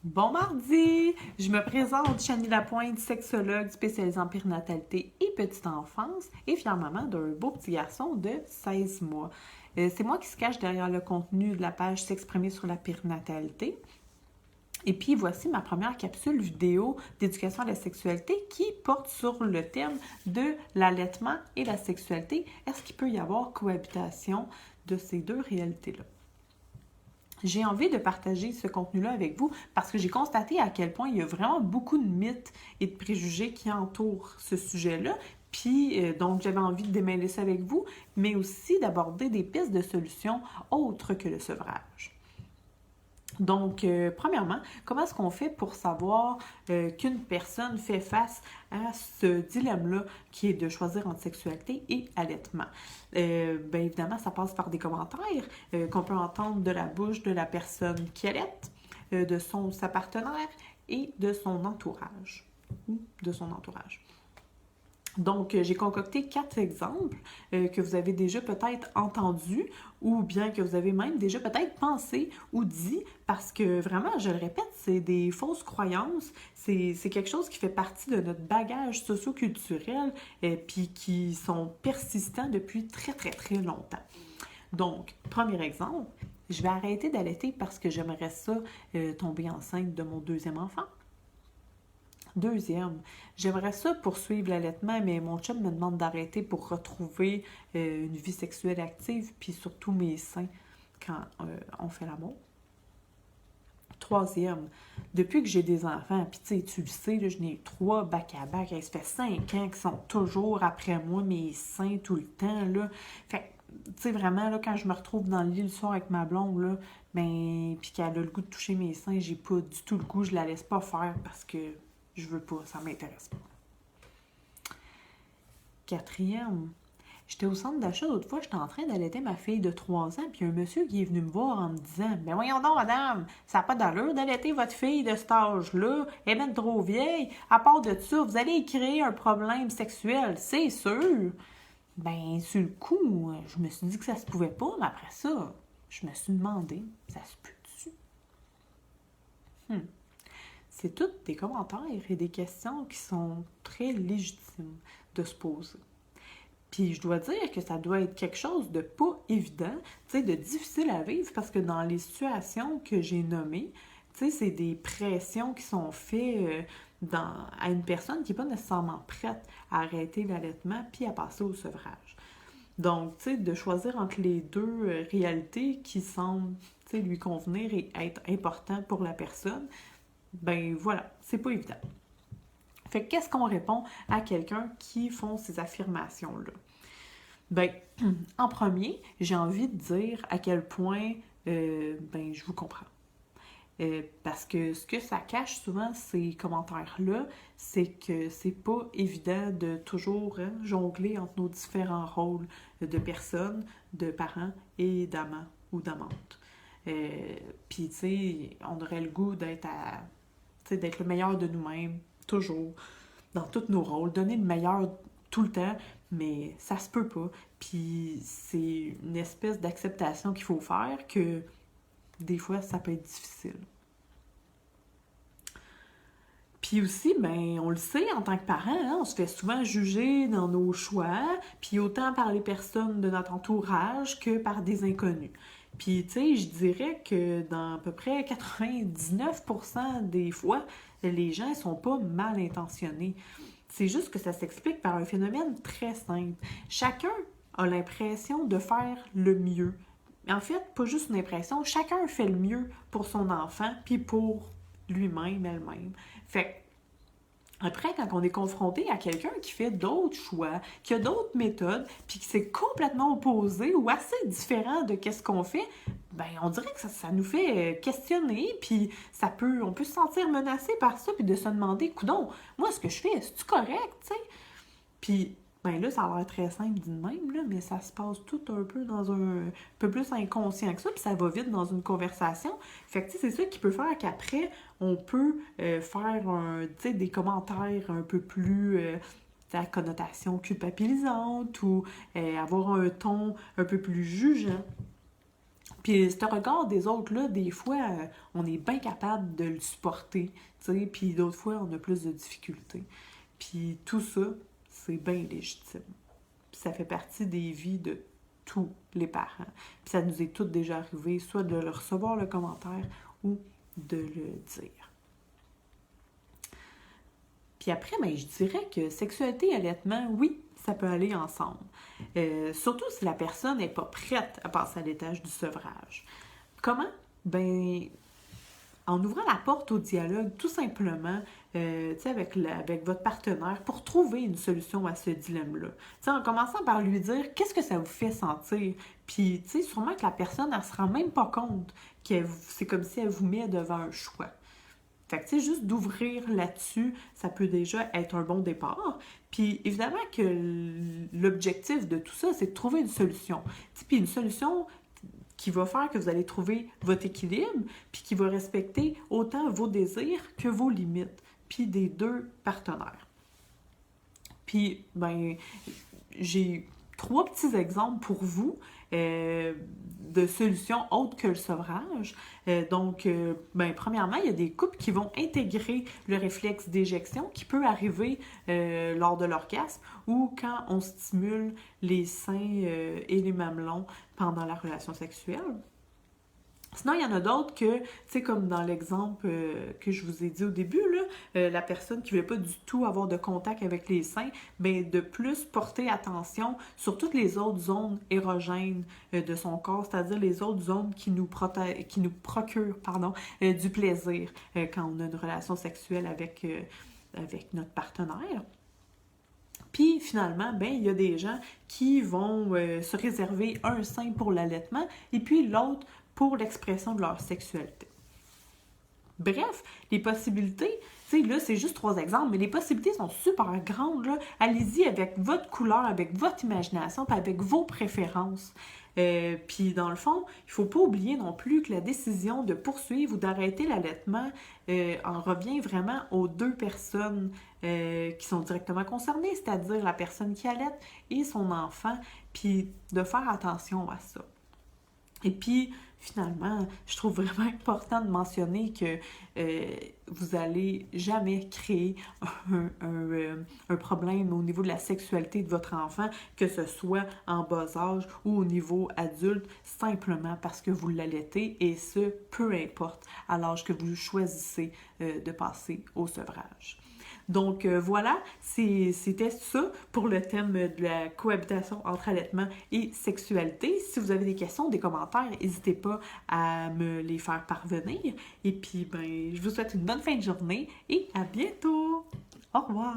Bon mardi! Je me présente, Chanie Lapointe, sexologue spécialisée en périnatalité et petite enfance et fière maman d'un beau petit garçon de 16 mois. C'est moi qui se cache derrière le contenu de la page S'exprimer sur la périnatalité. Et puis voici ma première capsule vidéo d'éducation à la sexualité qui porte sur le thème de l'allaitement et la sexualité. Est-ce qu'il peut y avoir cohabitation de ces deux réalités-là? J'ai envie de partager ce contenu-là avec vous parce que j'ai constaté à quel point il y a vraiment beaucoup de mythes et de préjugés qui entourent ce sujet-là. Puis, donc, j'avais envie de démêler ça avec vous, mais aussi d'aborder des pistes de solutions autres que le sevrage. Donc, premièrement, comment est-ce qu'on fait pour savoir qu'une personne fait face à ce dilemme-là qui est de choisir entre sexualité et allaitement? Bien évidemment, ça passe par des commentaires qu'on peut entendre de la bouche de la personne qui allaite, de sa partenaire et de son entourage ou de son entourage. Donc, j'ai concocté 4 exemples que vous avez déjà peut-être entendus ou bien que vous avez même déjà peut-être pensé ou dit parce que vraiment, je le répète, c'est des fausses croyances, c'est quelque chose qui fait partie de notre bagage socio-culturel puis qui sont persistants depuis très, très, très longtemps. Donc, premier exemple, je vais arrêter d'allaiter parce que j'aimerais ça tomber enceinte de mon deuxième enfant. Deuxième, j'aimerais ça poursuivre l'allaitement, mais mon chum me demande d'arrêter pour retrouver une vie sexuelle active, puis surtout mes seins quand on fait l'amour. Troisième, depuis que j'ai des enfants, puis tu le sais, là, je n'ai eu 3 back-à-back, ça fait 5 ans qu'ils sont toujours après moi, mes seins tout le temps, là. Fait tu sais, vraiment, là, quand je me retrouve dans le lit le soir avec ma blonde, là, ben, puis qu'elle a le goût de toucher mes seins, j'ai pas du tout le goût, je la laisse pas faire parce que je veux pas, ça m'intéresse pas. Quatrième, j'étais au centre d'achat l'autre fois, j'étais en train d'allaiter ma fille de 3 ans, puis un monsieur qui est venu me voir en me disant « Mais voyons donc, madame, ça n'a pas d'allure d'allaiter votre fille de cet âge-là, elle est même trop vieille. À part de ça, vous allez y créer un problème sexuel, c'est sûr. » Ben, sur le coup, je me suis dit que ça se pouvait pas, mais après ça, je me suis demandé, ça se peut-tu? C'est tous des commentaires et des questions qui sont très légitimes de se poser. Puis je dois dire que ça doit être quelque chose de pas évident, tu sais, de difficile à vivre parce que dans les situations que j'ai nommées, tu sais, c'est des pressions qui sont faites à une personne qui n'est pas nécessairement prête à arrêter l'allaitement puis à passer au sevrage. Donc, tu sais, de choisir entre les deux réalités qui semblent, tu sais, lui convenir et être important pour la personne, ben voilà, c'est pas évident. Fait que qu'est-ce qu'on répond à quelqu'un qui font ces affirmations-là? Ben, en premier, j'ai envie de dire à quel point ben, je vous comprends. Parce que ce que ça cache souvent, ces commentaires-là, c'est que c'est pas évident de toujours jongler entre nos différents rôles de personnes, de parents et d'amants ou d'amantes. Puis, tu sais, on aurait le goût d'être le meilleur de nous-mêmes, toujours, dans tous nos rôles, donner le meilleur tout le temps, mais ça se peut pas. Puis c'est une espèce d'acceptation qu'il faut faire que des fois, ça peut être difficile. Puis aussi, ben, on le sait, en tant que parent, hein, on se fait souvent juger dans nos choix, puis autant par les personnes de notre entourage que par des inconnus. Puis, tu sais, je dirais que dans à peu près 99% des fois, les gens ne sont pas mal intentionnés. C'est juste que ça s'explique par un phénomène très simple. Chacun a l'impression de faire le mieux. En fait, pas juste une impression, chacun fait le mieux pour son enfant, puis pour lui-même, elle-même. Fait après, quand on est confronté à quelqu'un qui fait d'autres choix, qui a d'autres méthodes, puis qui c'est complètement opposé ou assez différent de qu'est-ce qu'on fait, ben on dirait que ça nous fait questionner, puis on peut se sentir menacé par ça, puis de se demander, coudon, moi ce que je fais, c'est-tu correct, tu sais? Puis ben là, ça a l'air très simple dit de même, là, mais ça se passe tout un peu dans un peu plus inconscient que ça, puis ça va vite dans une conversation. Fait que, tu sais, c'est ça qui peut faire qu'après, on peut faire des commentaires un peu plus à connotation culpabilisante ou avoir un ton un peu plus jugeant Puis ce regard des autres-là, des fois, on est bien capable de le supporter, tu sais, puis d'autres fois, on a plus de difficultés. Puis tout ça, c'est bien légitime. Puis ça fait partie des vies de tous les parents. Puis ça nous est toutes déjà arrivé, soit de le recevoir le commentaire ou de le dire. Puis après, ben, je dirais que sexualité et allaitement, oui, ça peut aller ensemble. Surtout si la personne n'est pas prête à passer à l'étage du sevrage. Comment? Ben, en ouvrant la porte au dialogue, tout simplement, avec votre partenaire, pour trouver une solution à ce dilemme-là. En commençant par lui dire qu'est-ce que ça vous fait sentir. Puis, sûrement que la personne, elle ne se rend même pas compte que c'est comme si elle vous met devant un choix. Fait que, juste d'ouvrir là-dessus, ça peut déjà être un bon départ. Puis, évidemment que l'objectif de tout ça, c'est de trouver une solution. Puis, une solution qui va faire que vous allez trouver votre équilibre, puis qui va respecter autant vos désirs que vos limites, puis des deux partenaires. Puis, ben, j'ai 3 petits exemples pour vous de solutions autres que le sevrage. Premièrement, il y a des couples qui vont intégrer le réflexe d'éjection qui peut arriver lors de l'orgasme ou quand on stimule les seins et les mamelons pendant la relation sexuelle. Sinon, il y en a d'autres que, comme dans l'exemple que je vous ai dit au début, là, la personne qui ne veut pas du tout avoir de contact avec les seins, bien, de plus porter attention sur toutes les autres zones érogènes de son corps, c'est-à-dire les autres zones qui nous procurent du plaisir quand on a une relation sexuelle avec notre partenaire. Puis finalement, ben, il y a des gens qui vont se réserver un sein pour l'allaitement et puis l'autre pour l'expression de leur sexualité. Bref, les possibilités, là, c'est juste 3 exemples, mais les possibilités sont super grandes, là. Allez-y avec votre couleur, avec votre imagination, puis avec vos préférences. Puis dans le fond, il ne faut pas oublier non plus que la décision de poursuivre ou d'arrêter l'allaitement en revient vraiment aux 2 personnes qui sont directement concernées, c'est-à-dire la personne qui allaite et son enfant, puis de faire attention à ça. Et puis, finalement, je trouve vraiment important de mentionner que vous n'allez jamais créer un problème au niveau de la sexualité de votre enfant, que ce soit en bas âge ou au niveau adulte, simplement parce que vous l'allaitez, et ce, peu importe à l'âge que vous choisissez de passer au sevrage. Donc voilà, c'était ça pour le thème de la cohabitation entre allaitement et sexualité. Si vous avez des questions, des commentaires, n'hésitez pas à me les faire parvenir. Et puis, ben, je vous souhaite une bonne fin de journée et à bientôt! Au revoir!